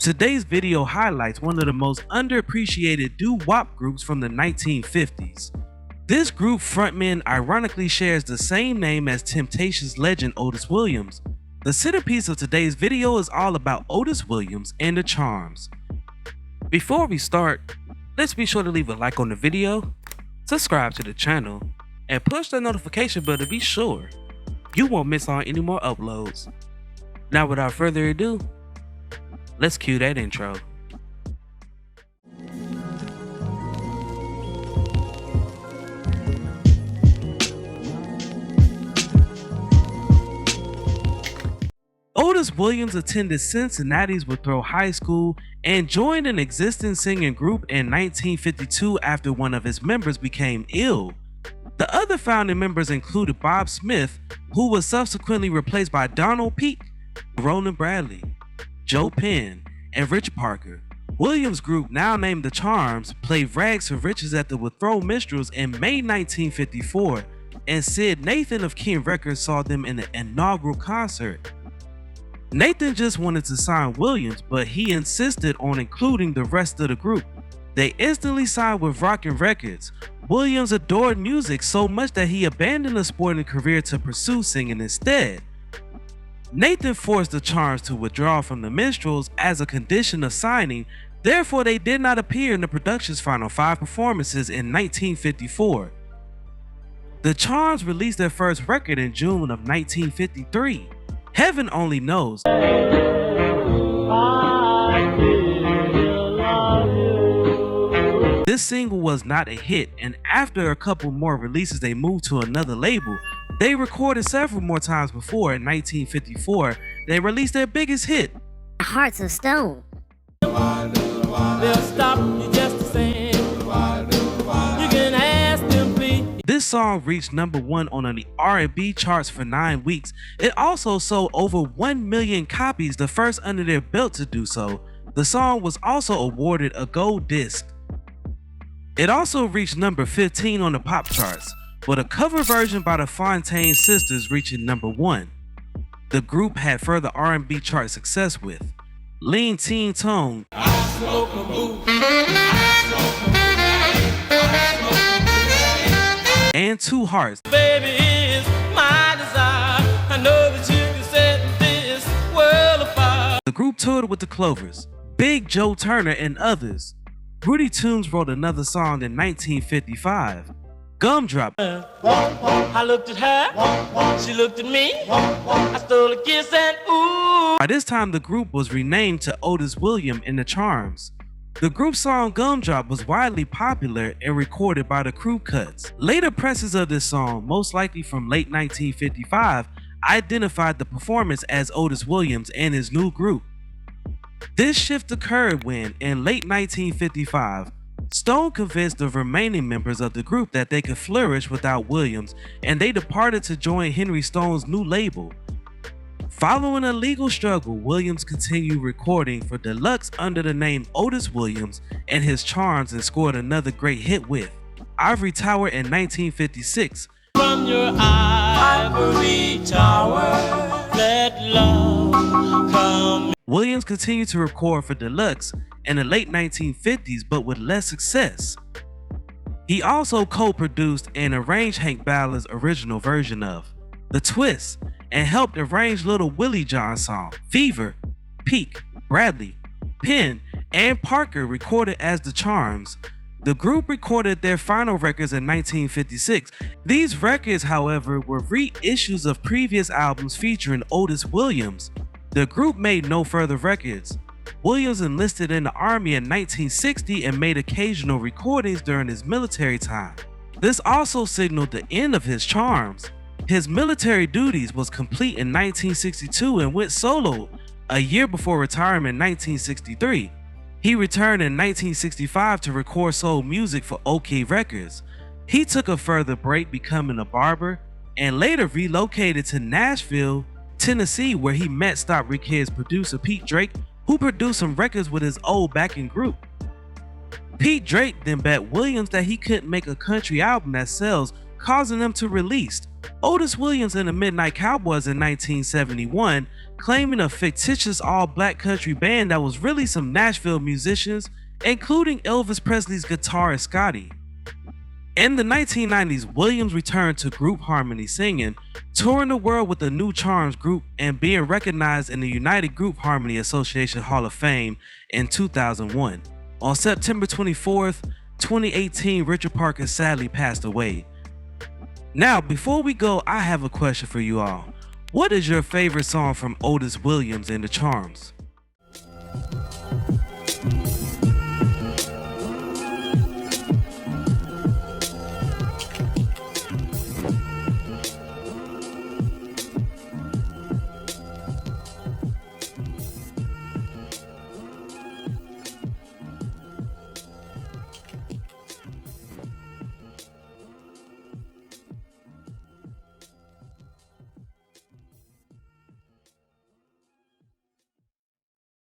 Today's video highlights one of the most underappreciated doo-wop groups from the 1950s. This group frontman ironically shares the same name as Temptations legend Otis Williams. The centerpiece of today's video is all about Otis Williams and the Charms. Before we start, let's be sure to leave a like on the video, subscribe to the channel, and push the notification bell to be sure you won't miss on any more uploads. Now without further ado, let's cue that intro. Otis Williams attended Cincinnati's Withrow High School and joined an existing singing group in 1952 after one of his members became ill. The other founding members included Bob Smith, who was subsequently replaced by Donald Peake, Roland Bradley, Joe Penn, and Rich Parker. Williams' group, now named the Charms, played Rags to Riches at the Withrow Minstrels in May 1954, and Sid Nathan of King Records saw them in the inaugural concert. Nathan just wanted to sign Williams, but he insisted on including the rest of the group. They instantly signed with Rockin' Records. Williams adored music so much that he abandoned a sporting career to pursue singing instead. Nathan forced the Charms to withdraw from the Minstrels as a condition of signing, therefore they did not appear in the production's final 5 performances in 1954. The Charms released their first record in June of 1953. Heaven Only Knows. This single was not a hit, and after a couple more releases they moved to another label. They recorded several more times before. In 1954, they released their biggest hit, Hearts of Stone. This song reached number 1 on the R&B charts for 9 weeks. It also sold over 1 million copies, the first under their belt to do so. The song was also awarded a gold disc. It also reached number 15 on the pop charts, with a cover version by the Fontaine Sisters reaching number 1. The group had further R&B chart success with Lean Teen Tone and Two Hearts. Baby is my desire. I know that you can set this world apart. The group toured with the Clovers, Big Joe Turner, and others. Rudy Toombs wrote another song in 1955, Gumdrop. I looked at her, she looked at me. I stole a kiss and ooh. By this time, the group was renamed to Otis Williams and the Charms. The group song Gumdrop was widely popular and recorded by the Crew Cuts. Later presses of this song, most likely from late 1955, identified the performance as Otis Williams and his new group. This shift occurred when, in late 1955, Stone convinced the remaining members of the group that they could flourish without Williams, and they departed to join Henry Stone's new label. Following a legal struggle, Williams continued recording for Deluxe under the name Otis Williams and his Charms, and scored another great hit with Ivory Tower in 1956. From your ivory tower, let love come. Williams continued to record for Deluxe in the late 1950s, but with less success. He also co-produced and arranged Hank Ballard's original version of The Twist, and helped arrange Little Willie John's song Fever. Peake, Bradley, Penn, and Parker recorded as the Charms. The group recorded their final records in 1956. These records, however, were reissues of previous albums featuring Otis Williams. The group made no further records. Williams enlisted in the Army in 1960 and made occasional recordings during his military time. This also signaled the end of his Charms. His military duties was complete in 1962 and went solo a year before retiring in 1963. He returned in 1965 to record soul music for OK Records. He took a further break becoming a barber and later relocated to Nashville, Tennessee, where he met Stop Rick Head's producer Pete Drake, who produced some records with his old backing group. Pete Drake then bet Williams that he couldn't make a country album that sells, causing them to release Otis Williams and the Midnight Cowboys in 1971, claiming a fictitious all-black country band that was really some Nashville musicians, including Elvis Presley's guitarist Scotty. In the 1990s, Williams returned to group harmony singing, touring the world with the New Charms group and being recognized in the United Group Harmony Association Hall of Fame in 2001. On September 24th, 2018, Richard Parker sadly passed away. Now, before we go, I have a question for you all. What is your favorite song from Otis Williams and the Charms?